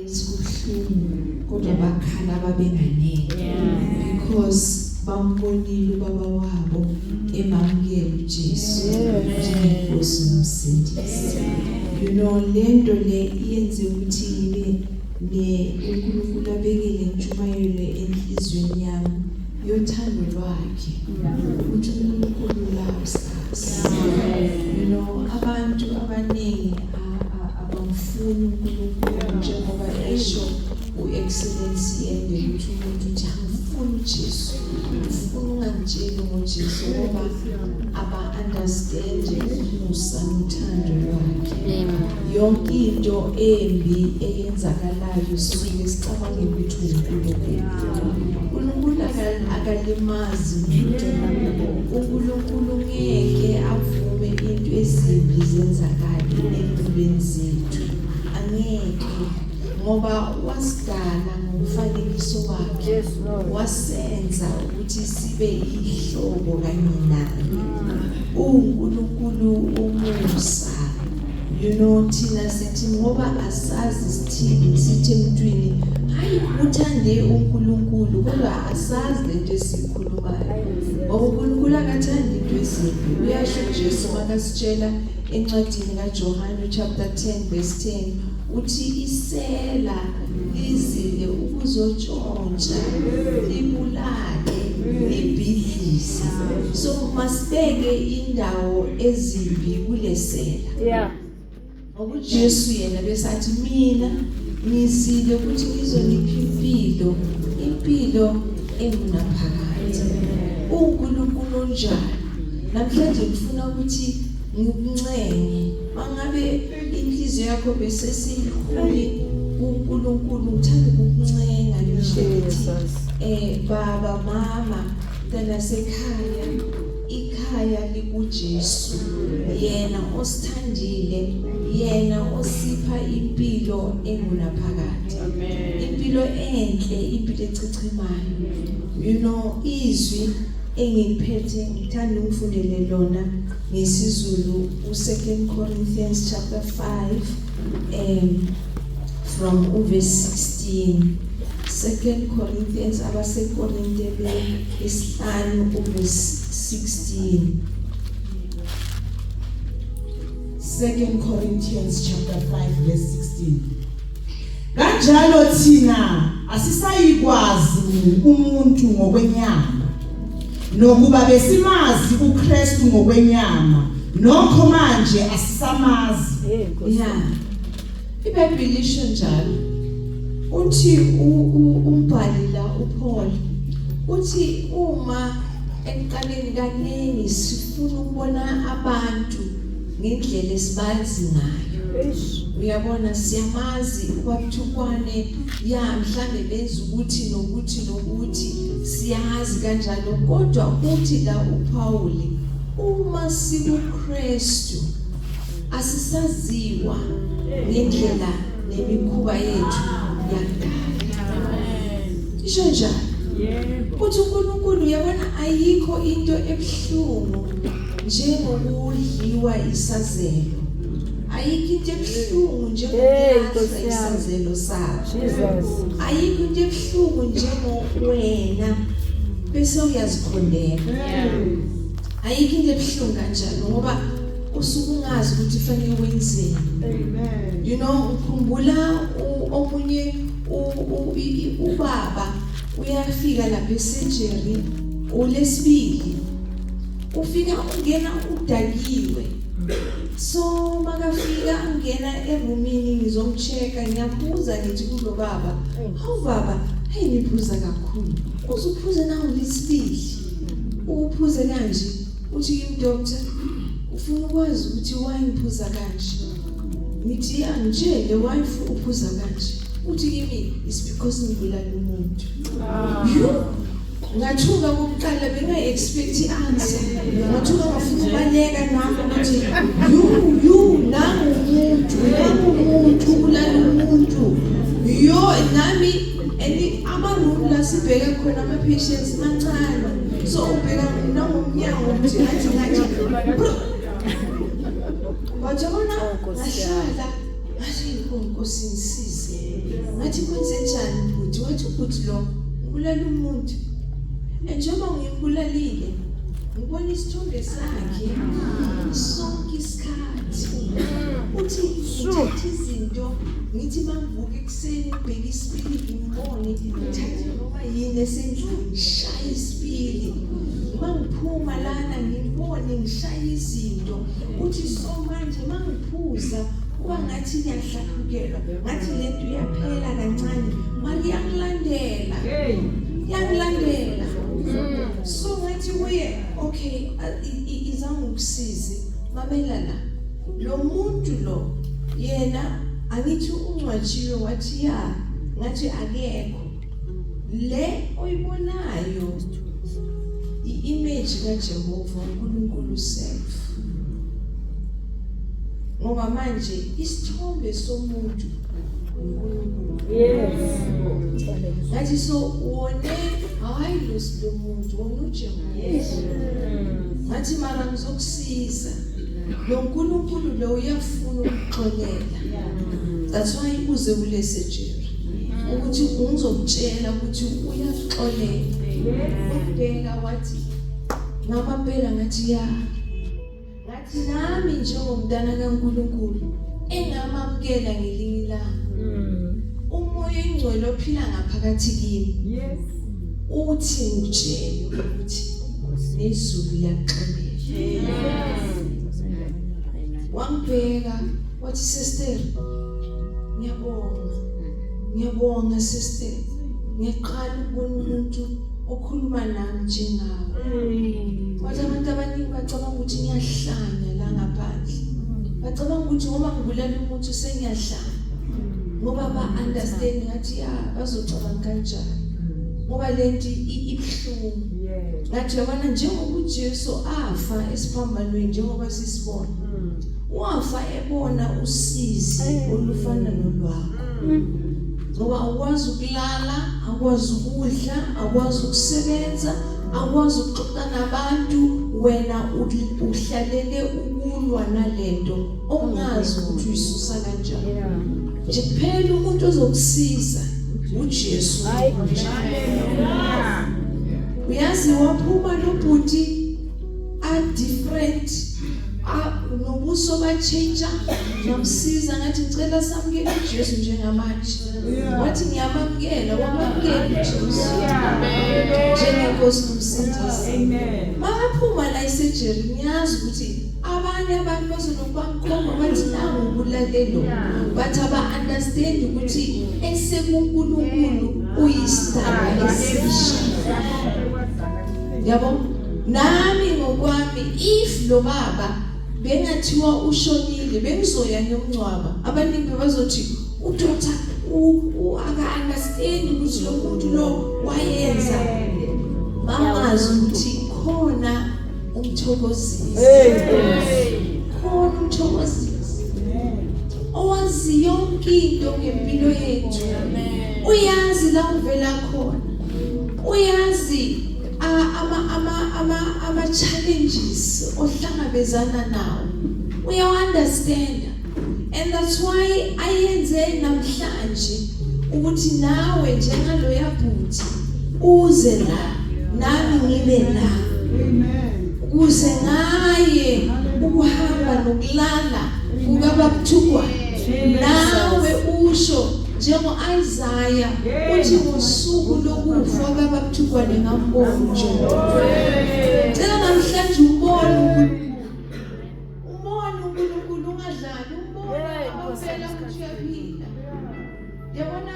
isikuhlungu kodwa bakhala babenganele because bambonile ubaba wabo emamukela uJesu njengenkosi nomsindisi. You know, lento le iyenze ukuthi uNkulunkulu abekele intshumayelo enhlizweni yami yothando lwakhe ukuthi uNkulunkulu loves us. You know, abantu abaningi abamfuni uNkulunkulu njengoba esho uExcellency ende ukuthi umuntu uthi angifuni uJesu, ngifuna ungangitsheli ngoJesu ngoba aba-understand umusa nothando lwakhe. Yonke into embi eyenzakalayo sisuke sicabange ukuthi uNkulunkulu akalimazi umuntu. uNkulunkulu ngeke avume into ezimbi zenzakale empilweni zethu, angeke, ngoba wasidala ngomfanekiso wakhe, wasenza ukuthi sibe ihlobo kanye naye. uNkulunkulu umusa. You know, thina sithi ngoba asazi sithini, sithi emntwini hayi uthande uNkulunkulu kodwa asazi lento esikhulumayo. Ngoba uNkulunkulu akathandi into ezimbi. Uyasho Jesu makasitshela encwadini kaJohane chapter 10 verse 10 uthi isela lizile ukuzotshontsha, libulale, libhidlise. So masibeke indawo ezimbi kulesela. Ngoba uJesu yena besathi mina ngizile ukuthi ngizonipha impilo engunaphakade. uNkulunkulu njalo namhlanje ngifuna ukuthi ngikuncenge mangabe inhliziyo yakho bese siyiholi uNkulunkulu, uthanda ukukuncenga nje baba mama mntana sekhaya, ikhaya likuJesu, yena osithandile, yena osipha impilo engunaphakade, impilo enhle, impilo echichimayo. You know, izwi engiphethe ngithanda ukufundele lona ngesizulu u2 Corinthians chapter 5 from verse 16. 2 Corinthians abasekorinte isihlanu verse 16. 2 Corinthians chapter 5 verse 16. Kanjalo thina asisayikwazi umuntu ngokwenyama, nokuba besimazi uKristu ngokwenyama, nokho manje asisamazi. iBhayibheli lisho njalo. Uthi umbhali la uPaul uthi uma ekuqaleni kaningi sifuna ukubona abantu ngendlela esibazi ngayo. Uyabona, siyamazi kwakuthukwane mhlambe benza ukuthi nokuthi siyazi kanjalo, kodwa uthi la uPaul uma sikuKristu asisaziwa ngendlela nemikhuba yethu yakudala. Isho njalo ukuthi uNkulunkulu, uyabona, ayikho into ebuhlungu njengokudliwa isazelo. Ayikho into ebuhlungu njengokudla isazelo sakho. Ayikho into ebuhlungu njengowena bese uyazikhondela. Ayikho into ebuhlungu kanjalo ngoba usuke ungazi ukuthi fanele wenzeni. You know, ukhumbula omunye ubaba uyafika lapha esurgery uLesibili, ufika ungena udakiwe. So makafika angena erumini ngizomcheka, ngiyabuza ngithi kulo baba, hawu baba, hey niphuza kakhulu, uzuphuza nawo lesibili, uphuze kanje. Uthi kimi doctor, ufuna ukwazi ukuthi why ngiphuza kanje? Ngithi angitshele why uphuza kanje. Uthi kimi it's because ngibulala umuntu. Ngathuka kokuqala bengayi-expect answer. Ngathuka ngafuna ubaleka nami ukuthi nangumuntu ubulala umuntu. Nami ama-room la sibheka khona ama-patients mancane. So ubheka nangomnyango ukuthi ngathi wajabona ngahlala ngathi Nkosi ngisize ngathi kwenze njani bhuti wathi ubhuti lo ngibulala umuntu njengoba ngimbulalile ngibona isithombe sakhe sonke isikhathi uthi ngithatha izinto ngithi mangivuka ekuseni ngibheke isipili ngibone ngithathe noma yini esendlini ngishaya isipili mangiphuma lana ngibone ngishaya izinto uthi so manje mangiphuza kuba ngathi ngiyahlakukelwa ngathi lento iyaphela kancane mali yangilandela yangilandela so ngathi kuye okay izange ukusize mamela la lo muntu lo yena angithi ungcwatshiwe wathi ya ngathi akekho le oyibonayo i-image kaJehova uNkulunkulu self ngoba manje isithombe somuntu uNkulunkulu ngathi so wone hayi lo muntu wona uJehova ngathi mara ngizokusiza lo uNkulunkulu lo uyafuna ukuxolela that's why uze kule surgery ukuthi ngizokutshela ukuthi uyaxolela ubheka wathi ngamaphela ngathi ya ngathi nami njengomntana kaNkulunkulu engamamkela ngelinye ilanga umoya engcwele ophila ngaphakathi kimi uthi ngitshele ukuthi nezulu liyaxolela wangibheka wathi sister ngiyabonga sister ngiyaqala ukubona umuntu okhuluma nami njengawe wathi abantu abaningi bacabanga ukuthi ngiyahlanya la ngaphandle bacabanga ukuthi ngoba ngibulala umuntu sengiyahlanya ngoba ba-understand ngathi ya bazocabanga kanjani ngoba lento ibhlungu ngathi yabona njengoba uJesu afa esiphambanweni njengoba sisibona wafa ebona usizi olufana nolwakho ngoba akwazi ukulala akwazi ukudla akwazi ukusebenza akwazi ukuxoxa nabantu wena uhlalele ukulwa nalento ongazi ukuthi uyisusa kanjani nje kuphela umuntu ozokusiza uJesu uyazi waphuma lobhuti a different nobuso ba-change ngamsiza ngathi ngicela samukele uJesu njengamanje wathi ngiyamamukela wamamukela uJesu njengenkosi nomsindisi maphuma la isurgery ngiyazi ukuthi abanye abantu bazonokubamkhomba bathi nangu ubulalelo bathi aba-understand ukuthi esekuNkulunkulu uyisidalwa esisha yabo nami ngokwami if lo baba bengathiwa ushonile bengizoya ngiyomncwaba abaningi bazothi uDoctor aka-understand ukuthi lo muntu lo wayenza bangazi ukuthi khona umthokozisi khona umthokozisi owazi yonke into ngempilo yethu uyazi la uvela khona uyazi ama challenges ohlangabezana nawo uya-understand and that's why ayenze namhlanje ukuthi nawe njengalo yabhuti uze la nami ngibe la ukuze ngaye ukuhamba nokulala kukaBabuthukwa nawe usho njengo-Isaiah uthi ngosuku lokufa kaBabuthukwa ngingambona uJehova cela namhlanje umbone uNkulunkulu ungadlali umbone abavela ukuthi uyaphila yabona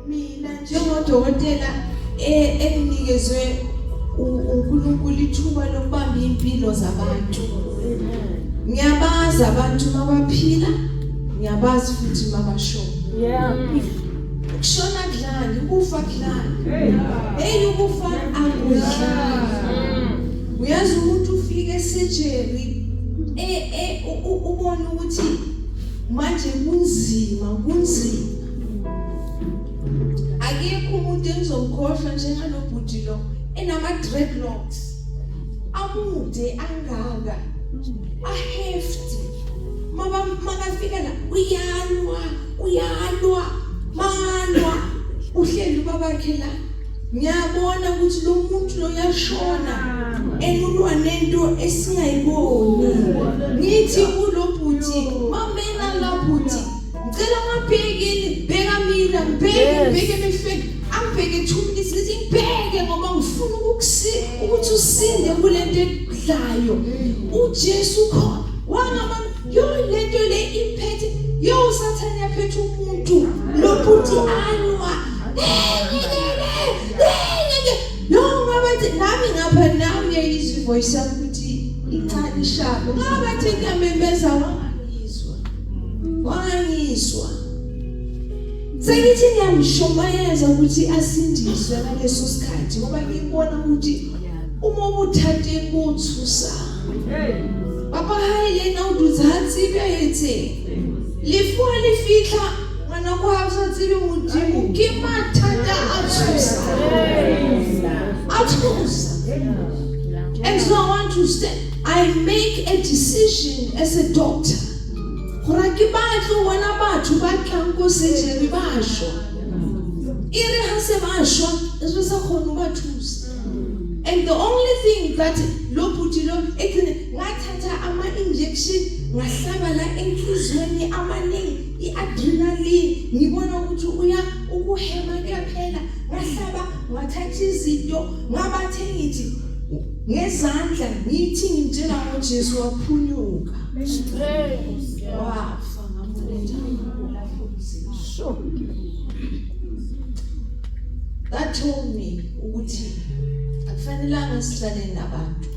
mina njengodokotela enginikezwe uNkulunkulu ithuba lokubamba impilo zabantu ngiyabazi abantu mabaphila ngiyabazi futhi mabashona ukushona kudlali ukufa kudlali ukufa akudlali uyazi umuntu ufika esurgery ubona ukuthi manje kunzima akekho umuntu engizomkhohlwa njengalobhuti lo enama-dreadlocks amude angaka ahefti makafika la uyalwa malwa uhleli babakhe la ngiyabona ukuthi lo muntu lo yashona enulwa nento esingayiboni ngithi kulo bhuti mamena la bhuti ngicela ngabhekeni bheka mina ngibheke emehlweni angibheke 2 minutes ngithi ngibheke ngoba ngifuna ukuthi usinde kulento ekudlayo uJesu khona wangama yo lento le imphethe yo usathane yaphethe umuntu lo bhuti alwa no ngabathi nami ngapha nami yayizwa ivoice ukuthi icala shabo ngabathi ngiyamembeza wangizwa sengithi ngiyamshomayeza ukuthi asindiswe ngaleso sikhathi ngoba ngibona ukuthi uma ubuthathe kuthusa papa haile na uduzatsi beyetse lifua lifika ngana kwa usatsi mudimu kimathanda athusa and so I want to say I make a decision as a doctor gore ke batlo wana batho ba tlanko surgery ba shwa ire ha se ba shwa eso sa khona ba thusa and the only thing that lo putilo ekene ngathatha ama injection ngahlaba la enhlizweni amaningi iadrenaline ngibona ukuthi uya ukuhema kuyaphela ngahlaba ngathatha izinto ngabathe ngithi ngezandla ngithi ngimtshela ngoJesu waphunyuka wafa ngamuletha lapho sisho that told me ukuthi akufanelanga sihlale nabantu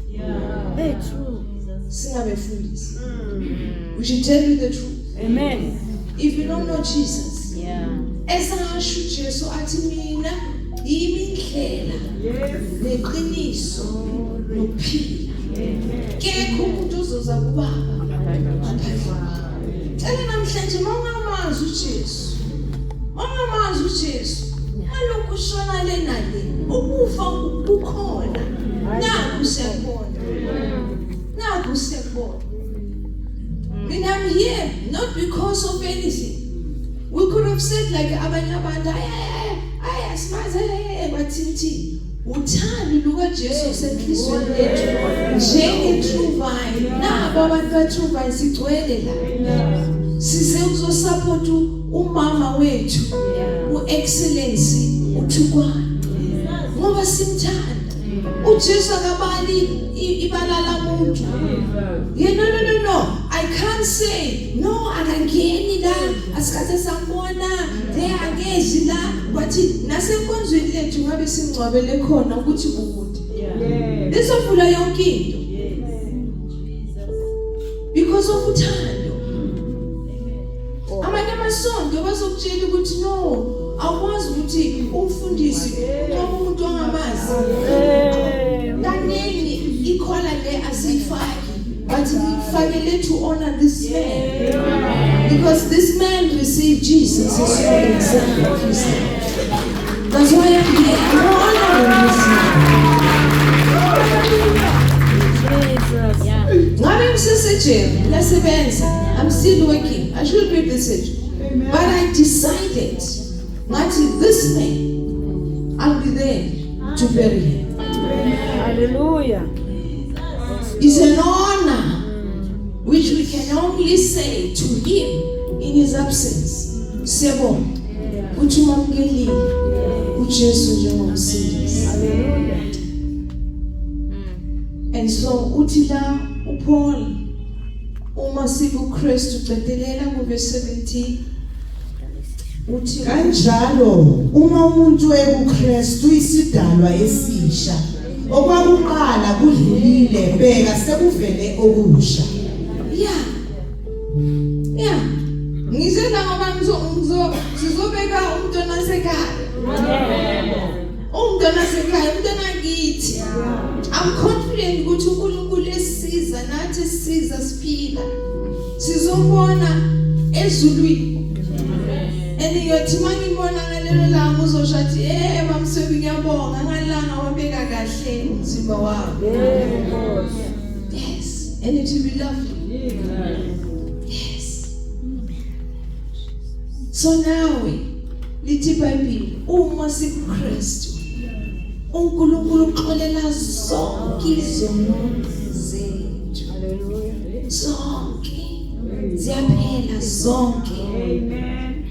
true singabefundisi we should tell you the truth. Amen. If you don't know Jesus, esasho Jesu athi mina yimi indlela neqiniso nokuphila kekho umuntu ozoza kubaba cela namhlanje mawungamazi uJesu alokhu ushona le nale ukufa kukhona naku siyabona and I'm here not because of anything. We could have said like abanyabanda asimaze bathinti uthando luka Jesu senhlizweni lethu njenge true vine nabo abantu ba true vine sigcwele la size ukuzosupport umama wethu uexcellency uThukwana ngoba simthanda uJesu akabali ibalala muntu no I can't say no akangeni la asikhathe sambona angezi la bathi nasenkonzweni lethu ngabe singcwabele khona ukuthi kukude lesofula yonke into because of uthando amanye amasonto bazokutshela ukuthi no awukwazi ukuthi umfundisi umuntu ongamazi kanini ikhola le asifaki but ngifakele to honor this man because this man received Jesus as your example of his life. That's why I'm here. I'm honoring this man. I'm still working. I should be this but I decided not this man I'll be there to bury him. Hallelujah. It's an honor which we can only say to him in his absence. Sebo, utumamgelile uJesu njengomsindisi. And so utila uPaul uma sikuKristu bedelela kuverse 17 uthi kanjalo uma umuntu ekuKristu isidalwa esisha okwakuqala kudlulile bheka sekuvele okusha. Yeah ngizela ngoba sizobeka umntwana sekhaya umntwana sekhaya umntwana kithi. I'm confident ukuthi uNkulunkulu esiza nathi esiza siphila sizombona ezulwini and yothi mangibona ngalelo langa uzoshathi mamsebi ngiyabonga ngalanga wabeka kahle umzimba wakho. Yes, and it will be lovely. Yes. So nawe lithi iBhayibheli uma sikuKristu uNkulunkulu uxolela zonke izono zethu. Hallelujah. Zonke ziyaphela zonke. Amen.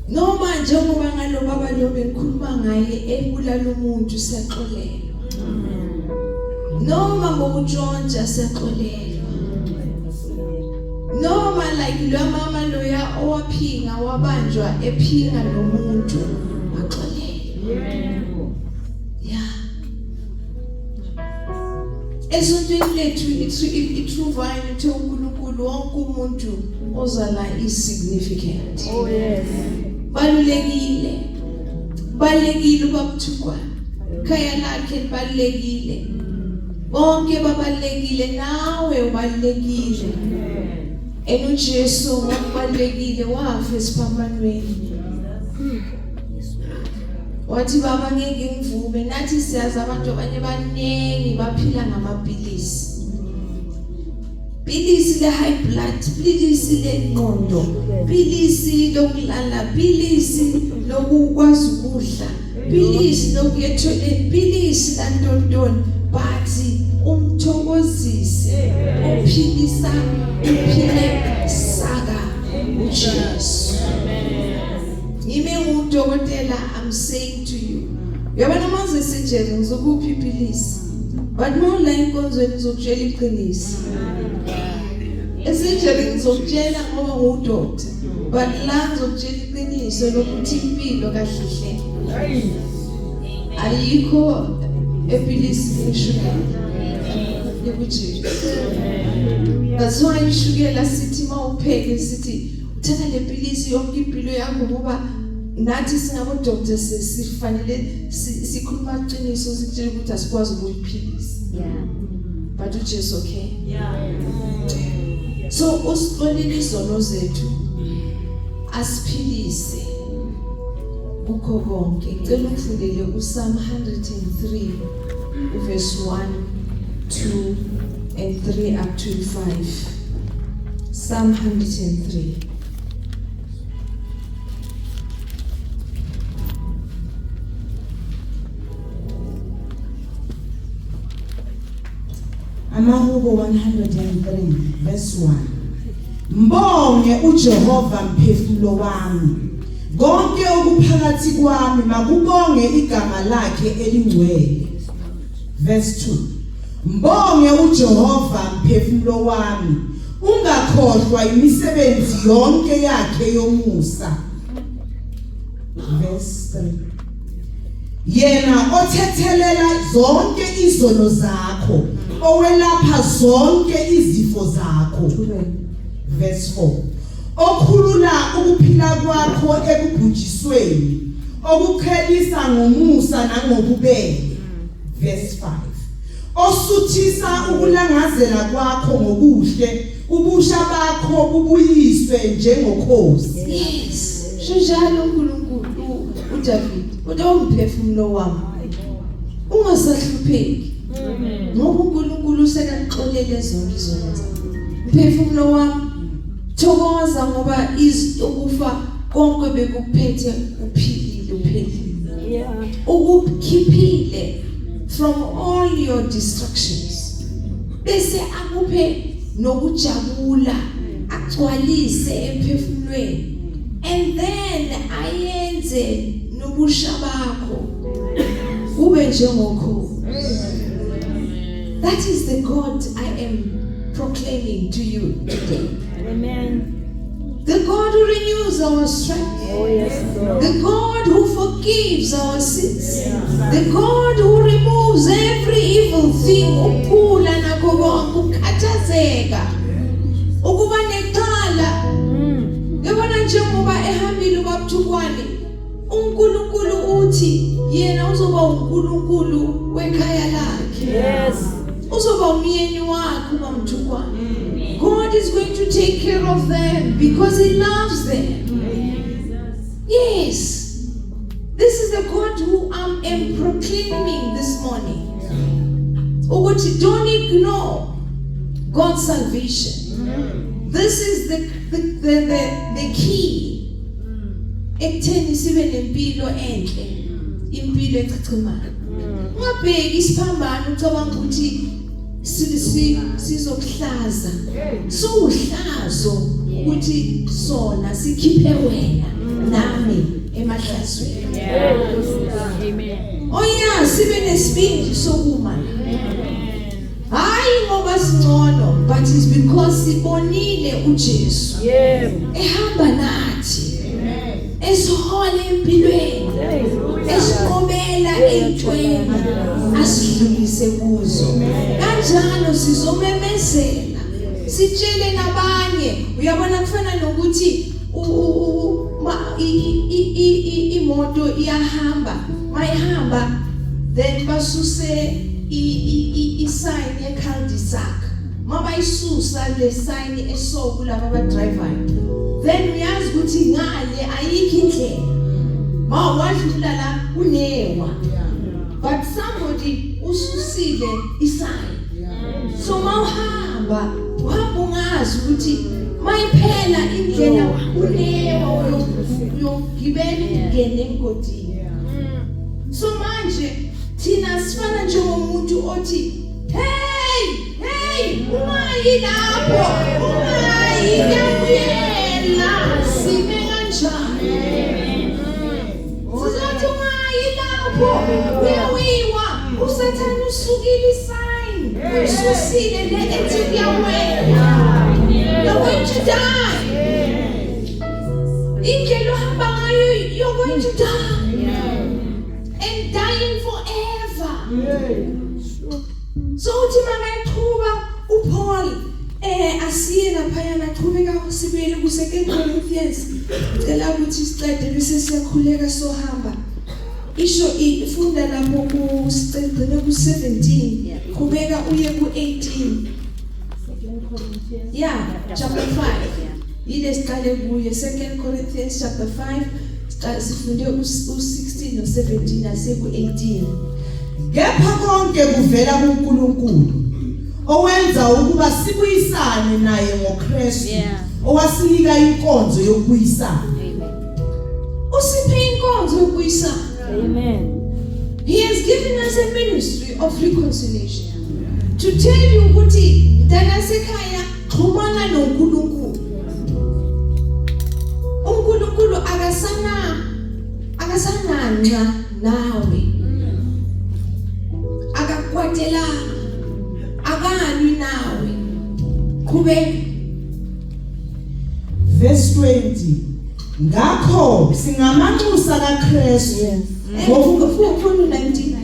Noma njengoba ngalo baba lo bengikhuluma ngaye ebulala umuntu siyaxolelwa. Noma ngokutshontsha siyaxolelwa. Noma like lo mama loya owaphinga wabanjwa ephinga nomuntu axolelwa. Yeah. Esontweni lethu i-true vine uthi uNkulunkulu wonke umuntu ozala is-significant. Oh yes. Balulekile ubabuthukwa. Khaya lakhe libalulekile. Bonke babalulekile nawe ubalulekile. uJesu wabalulekile wafa esiphambanweni. Wathi baba ngeke ngivume nathi siyazi abantu abanye banengi baphila ngamapilisi. Pilisi le high blood, pilisi le ngqondo, pilisi lokulala, pilisi lokukwazi ukudla, pilisi lokuyethola, pilisi lantontoni, bathi umthokozise uphilisa uphile saka uJesu. Ngime udokotela, I'm saying to you, yabona manje sejele ngizokuphi ipilisi, but mola inkonzweni ngizokutshela iqiniso. Esejele ngizokutshela ngoba ngudoktor, but la ngizokutshela iqiniso lokuthi impilo kahle ayikho epilisi leshukela yokuthi. That's why ishukela sithi mawupheke sithi uthatha le pilisi yonke impilo yakho ngoba nathi singabo doctors sifanele sikhuluma iqiniso sitshela ukuthi asikwazi ukuyiphilisa. But uJesu okay. So usixolele izono zethu asiphilise kukho konke. Ngicela ufundele uPsalm 103 verse 1, 2 and 3 up to 5. Psalm 103. Amahubo 103 verse 1. Mbonge uJehova mphefumulo wami. Konke okuphakathi kwami makubonge igama lakhe elingcwele. Verse 2. Mbonge uJehova mphefumulo wami. Ungakhohlwa imisebenzi yonke yakhe yomusa. Verse 3. Yena othethelela zonke izono zakho, owelapha zonke izifo zakho. Verse 4. Okhulula ukuphila kwakho ekubhujisweni, okukhelisa ngomusa nangobubele. Verse 5. Osuthisa ukulangazela kwakho ngokuhle, ubusha bakho bubuyiswe njengokhozi. Yes. Shojalo uNkulunkulu uDavid udomphefumulo wami. Ungasahlupheki. Ngoba uNkulunkulu usekaxolele zonke izono zakho. Mphefumulo wami thokoza ngoba ukufa konke bekuphethe uphilile uphelile. Yeah. Ukukhiphile from all your distractions. Bese akuphe nokujabula agcwalise emphefumulweni. And then ayenze nobusha bakho ube njengokho. That is the God I am proclaiming to you today. Amen. The God who renews our strength. Oh yes, Lord. The God who forgives our sins. The God who removes every evil thing. Ukhula nakho konke, ukhathazeka, ukuba neqala. Yabona njengoba ehambile ubabuthukwane, uNkulunkulu uthi yena uzoba uNkulunkulu wekhaya lakhe. Yes. Uzoba umyeni wakhe ubabuthukwane. God is going to take care of them because He loves them. Yes. This is the God who I am proclaiming this morning. Don't ignore God's salvation. This is the key ekutheni sibe nempilo enhle, impilo echichimayo. Ungabheki isiphambano ucabanga ukuthi sizokuhlaza. Suhlazo ukuthi sona sikhiphe wena nami emahlazweni. Amen. Oya sibe nesibindi sokuma. Hayi ngoba singcono, but it's because sibonile uJesu. Ehamba nathi. Esihola empilweni. Esiqobela entweni asidlulise kuzo. Kanjalo sizomemezela. Sitshele nabanye. Uyabona kufana nokuthi imoto iyahamba. Mayihamba then basuse i-sign ye-cul-de-sac. Mabayisusa le sign esoku laba driver. Then uyazi ukuthi ngale ayikho indlela. Mawadlula la unewa. But somebody ususile i-sign. So mawuhamba, uhamba ungazi ukuthi mayiphela indlela unewa uyogibela ungene emgodini. So manje thina sifana njengomuntu othi hey ungayi lapho ungayi yena sime kanjani sizothi ungayi lapho uyawiwa usathana usukile isign ususile le ethi kuyawena you're going to die indlela ohamba ngayo you're going to die and dying forever. So uthi mangaqhuba uPaul asiye lapha yana qhubeka usibele ku 2 Corinthians cela ukuthi siqede bese siyakhuleka sohamba isho ifunda lapho ku siqede ku 17 qhubeka uye ku 18 chapter 5 ile siqale kuye 2 Corinthians chapter 5 sifunde u16 no 17 ase ku 18. Kepha konke kuvela kuNkulunkulu owenza ukuba sibuyisane naye ngoKristu owasinika inkonzo yokubuyisana. Usiphe inkonzo yokubuyisana. Amen. He has given us a ministry of reconciliation to tell you ukuthi dana sekhaya xhumana noNkulunkulu. uNkulunkulu akasananqa nawe. Akakwatela akalwi nawe. Qhubeka. Verse 20. Ngakho singamanxusa kaKristu Ngokufuna 19.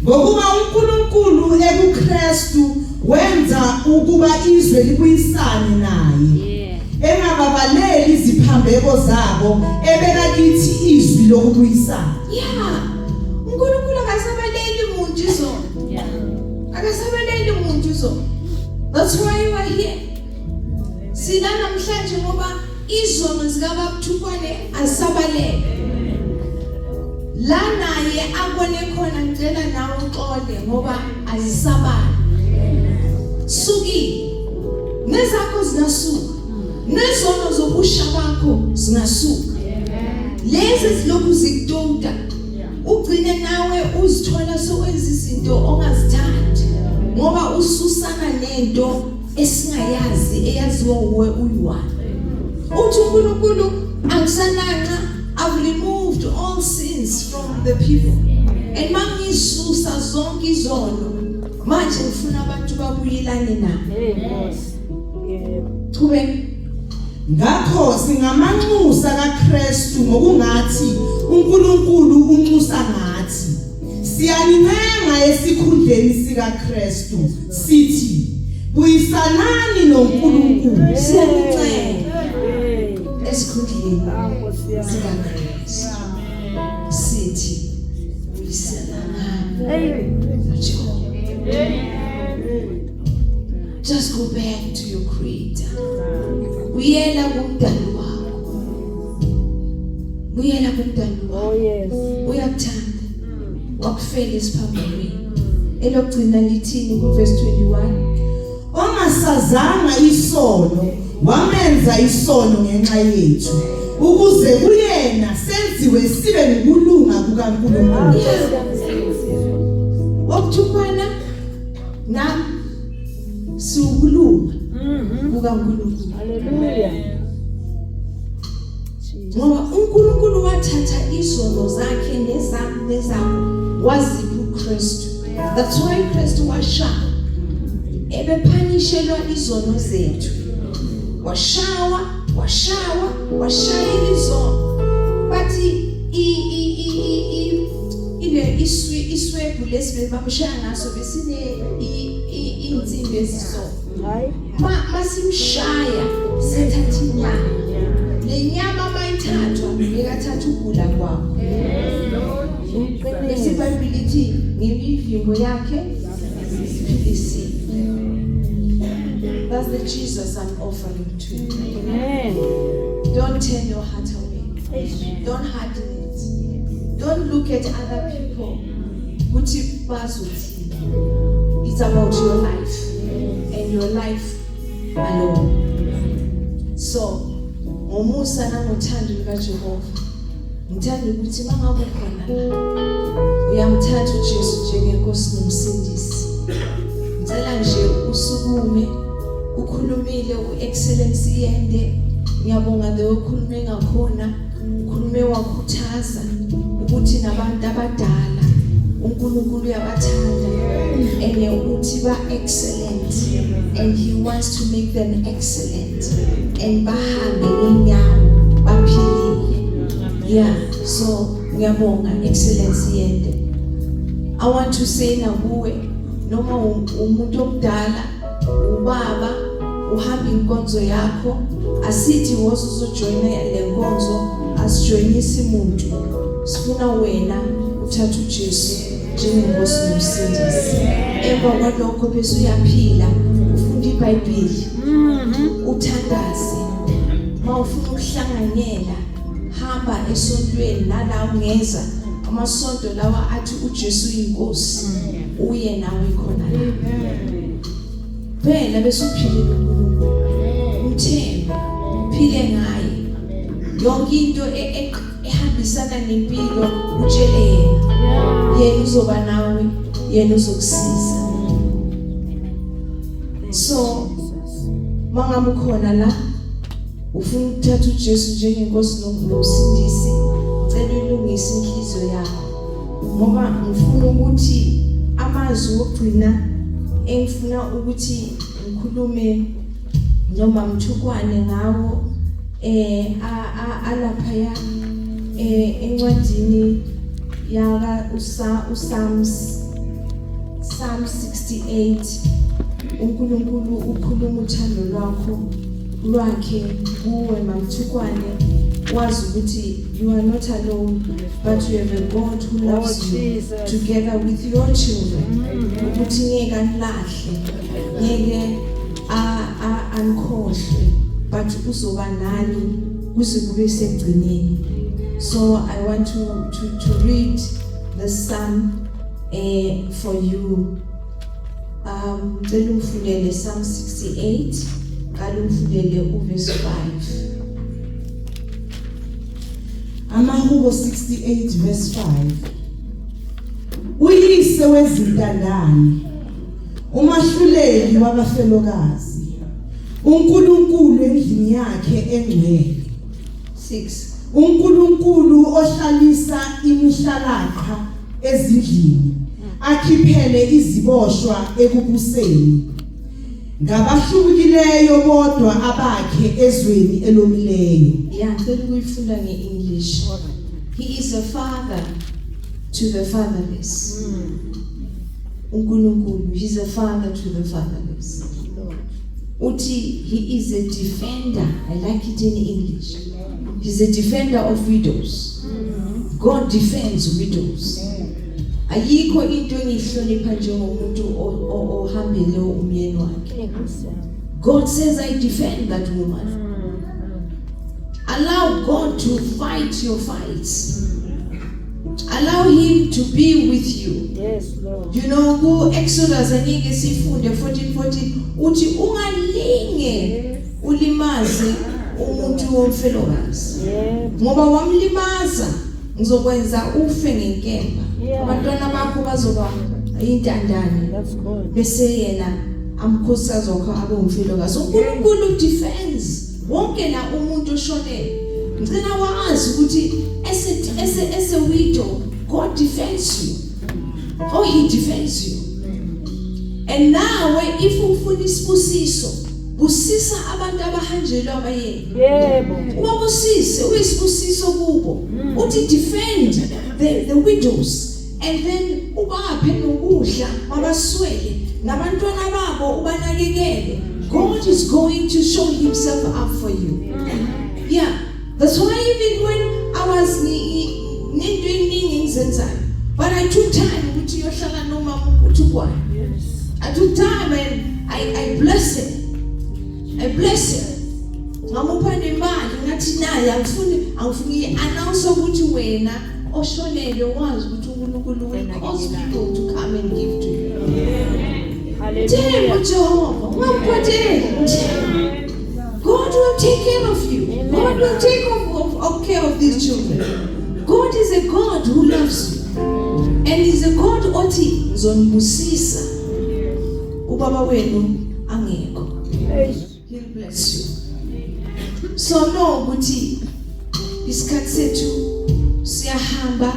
Ngokuba uNkulunkulu ekuKristu wenza ukuba izwe libuyisane naye. Engababaleli iziphambeko zabo ebeka kithi izwi lokubuyisana. uNkulunkulu akasabaleli umuntu izona. Akasabaleli umuntu izona. That's why you are here. Sila namhlanje ngoba izono zikaBabthukwane asabalele. La naye akone khona ngicela nawe uxole ngoba azisabali. Suki. Nezakho zinasuka. Nezono zobusha bakho zingasuka. Lezi zilokhu zikutonta. Ugcine nawe uzithola sowenza izinto ongazithandi ngoba ususana nento esingayazi eyaziwa uwe uyiwani. Uthi uNkulunkulu angisananqa, I've removed all sins from the people. And mangisusa zonke izono manje ngifuna abantu babuyelane nami. Qhubeka. Ngakho singamanxusa kaKristu ngokungathi uNkulunkulu unxusa ngathi. Siyanincenga esikhundleni sikaKristu sithi buyisanani noNkulunkulu. Siyanicela esikhundleni sikaKristu sithi buyisanani. Just go back to your Creator. Buyela kumdali wakho. Buyela kumdali wakho. Uyakuthanda. Wakufela isiphambanweni. Elokugcina lithini ku verse 21. Ongasazanga isono wamenza isono ngenxa yethu ukuze kuyena senziwe sibe ngokulunga kukaNkulunkulu. Okuthukwana nam siukulunga kukaNkulunkulu. Hallelujah. Ngoba uNkulunkulu wathatha izono zakhe nezakho wazipha uKristu. That's why Kristu washawa. Ebepanishelwa izono zethu. Washaya izono. But ile iswebhu lesibebamshaya ngaso besine insimbi ezisona. Masimshaya sethatha inyama. Le nyama mayithathwa bekathatha ukugula kwakho. Isibhayibheli lithi ngemivimbo yakhe siphilisiwe. That's the Jesus I'm offering to you. Amen. Don't turn your heart away. Amen. Don't harden it. Don't look at other people. It's about your life and your life alone. So, ngomusa nangothando likaJehova, ngithanda ukuthi mangabe khona uyamthatha uJesu njengenkosi nomsindisi. Ngicela nje usukume ukhulumile uexcellence yende. Ngiyabonga leyo ukhulume ngakhona, ukhulume wakhuthaza ukuthi nabantu abadala uNkulunkulu uyabathanda ene ukuthi ba excellent and he wants to make them excellent and bahambe ngenyawo baphilile. Yeah, so ngiyabonga excellence yende. I want to say nakuwe noma umuntu omdala ubaba uhamba inkonzo yakho asithi wozojoyina le nkonzo asijoyinise umuntu sifuna wena uthatha uJesu njengenkosi nomsindisi. Emva kwalokho bese uyaphila ufunda iBhayibheli uthandaze. Mawufuna ukuhlanganyela hamba esontweni nala ungeza amasonto lawa athi uJesu inkosi uye nawe khona la. Phela bese uphile uNkulunkulu. Umthembe phile ngaye. Yonke into ehambisana nempilo utshele yena. Yena uzoba nawe, yena uzokusiza. So mangabe ukhona la ufuna ukuthatha uJesu njengenkosi nomsindisi, cela ulungise inhliziyo yakho. Ngoba ngifuna ukuthi amazwi okugcina engifuna ukuthi ngikhulume noma mthukwane ngawo alaphaya encwadini yaka uPsalms 68. uNkulunkulu ukhuluma uthando lwakhe kuwe mamthukwane, wazi ukuthi you are not alone but you have a God who loves you together with your children. Ukuthi ngeke anilahle, ngeke anikhohle but uzoba nani kuze kube segcineni. So I want to read the psalm for you. Umfundele Psalm 68, umfundele uverse 5. Amahubo 68 verse 5. Uyise wezintandane, umahluleli wabafelokazi, uNkulunkulu endlini yakhe engcwele. 6. uNkulunkulu ohlalisa imihlalaqha ezindlini, akhiphele iziboshwa ekubuseni. Ngabahlukileyo bodwa abakhe ezweni elomileyo. Yeah, ngifunda ngeEnglish. He is a father to the fatherless. uNkulunkulu, he is a father to the fatherless. Uthi he is a defender. I like it in English. He's a defender of widows. God defends widows. Ayikho into engihlonipha njengomuntu ohambele umyeni wakhe. God says I defend that woman. Allow God to fight your fights. Allow him to be with you. Yes, Lord. You know, ku Exodus anyike sifunde 14:14 uthi ungalinge ulimaze umuntu womfelokazi. Yebo. Ngoba wamlimaza ngizokwenza ufe ngenkemba. Yeah. Abantwana bakho bazoba intandane That's good. bese yena amkhosikazi wakho abe umfelokazi. uNkulunkulu defends wonke la umuntu oshonele. Ngicela wazi ukuthi as a widow God defends you. Oh, he defends you. And now if ufuna isibusiso busisa abantu abahanjelwa abayeni. Yebo. Uma busise uyisibusiso kubo uthi defend the widows and then ubaphe nokudla mabaswele nabantwana babo ubanakekele. God is going to show himself up for you. Yeah, that's why even when I was but I took time ukuthi yohlala nomama uThukwane. I took time and I bless him. I bless him. Ngamupha nemali ngathi naye angifuni announce ukuthi wena oshonele wazi ukuthi uNkulunkulu will cause people to come and give to you. Hallelujah. God will take care of you. God will take care of these children. God is a God who loves you. And is a God othi ngizonibusisa ubaba wenu angekho. He'll bless you. So no ukuthi isikhathi sethu siyahamba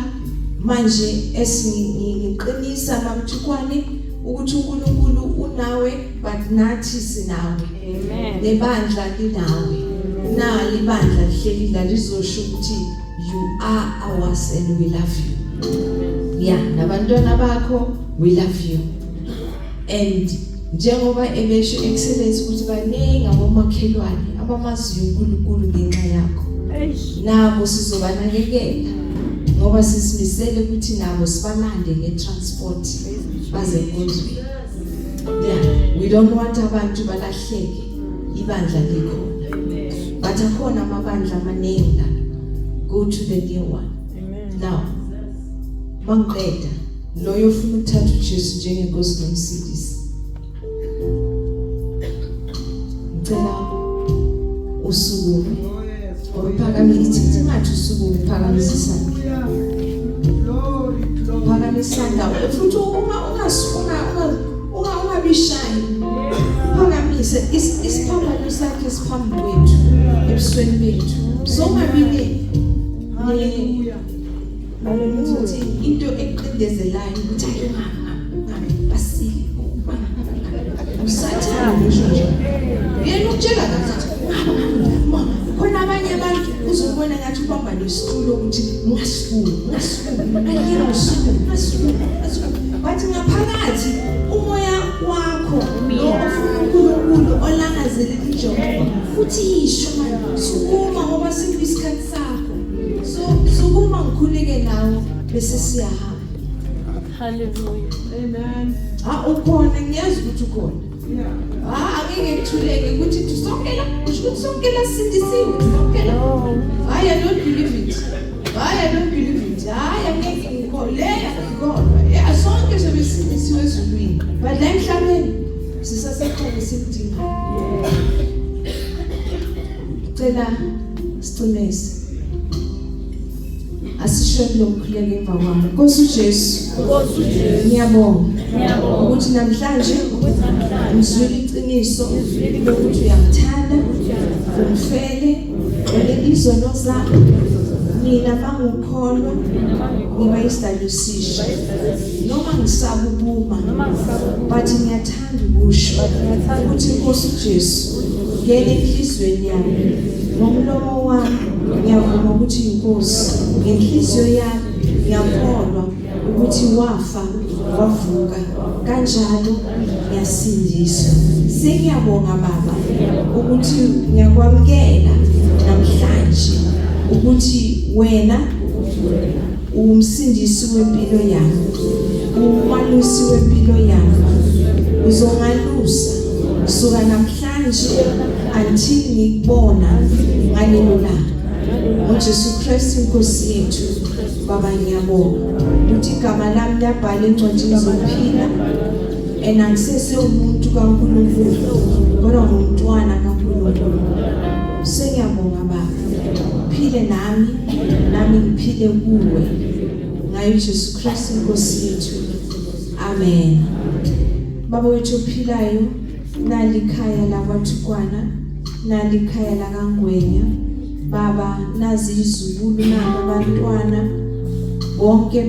manje esiniqinisa maMthukwane ukuthi uNkulunkulu unawe but nathi sinawe. Amen. Nebandla linawe. Na libandla lihleli la lizosho ukuthi you are ours and we love you. Yeah, nabantwana bakho we love you. And njengoba ebesho excellence ukuthi banenge abomakhelwane abamaziyo uNkulunkulu ngenxa yakho. Nabo sizobanakekela ngoba sisimisele ukuthi nabo sibalande ngetransport baze enkonzweni. Yeah, we don't want abantu balahleke ibandla likhona. But akhona amabandla amanengi la. Go to the near one. Amen. Now, bangiqeda loyo ufuna ukuthatha uJesu njengenkosi nomsindisi. Ngicela usukume. Uphakamisa ngathi usukume phakamisa isandla. Phakamisa isandla futhi ungabishayi. Phakamise isiphambano sakhe siphambi kwethu ebusweni bethu. So ngabili ukuthi into eqindezelayo ukuthi basile usathana nje yena ukutshela kahle khona abanye abantu uzobona ngathi ubamba nesitulo ukuthi ngasukume ayina usukume bathi ngaphakathi umoya wakho lo ofuna uNkulunkulu olangazele injongo futhi isho manje sukuma ngoba sikuyisikhathi sakho. So sukuma ngikhuleke nawe bese siyahamba. Hallelujah. Amen. Ukhona ngiyazi ukuthi ukhona. Angeke ngithuleke ukuthi tusongela usho tusongela sindisiwe tusongela. I don't believe it. Angeke ngikholea kodwa sonke sebesindisiwe ezulwini. But la emhlabeni sisasekhona simdinga. Cela siqinise. Asishoni lokukhuleka emva kwami. Nkosi uJesu. Ngiyabonga ukuthi namhlanje ngizwile iqiniso lokuthi uyangithanda, ungifele, izono zami. Mina mangukholwa ngiba isidalwa esisha. Noma ngisaba ukuma, but ngiyathanda ukusho ukuthi Nkosi uJesu ngene enhlizweni yami. Ngomlomo wami ngiyavuma ukuthi inkosi, ngenhliziyo yami ngiyakholwa ukuthi wafa wavuka, kanjalo ngiyasindiswa. Sengiyabonga Baba ukuthi ngiyakwamukela namhlanje ukuthi wena umsindisi wempilo yami, umalusi wempilo yami, uzongalusa kusuka namhlanje until ngikubona ngalelo langa. ngoJesu Kristu Nkosi yethu. Baba ngiyabonga ukuthi igama lami liyabhala encwadini zokuphila, and angisese umuntu kaNkulunkulu kodwa ngumntwana kaNkulunkulu. Sengiyabonga Baba. Phile nami ngiphile kuwe. Ngayo Jesu Kristu Nkosi yethu. Amen. Baba wethu ophilayo, nalikhaya lakwaThukwana, nalikhaya lakaNgwenya. Baba nazi izizukulu nabantwana bonke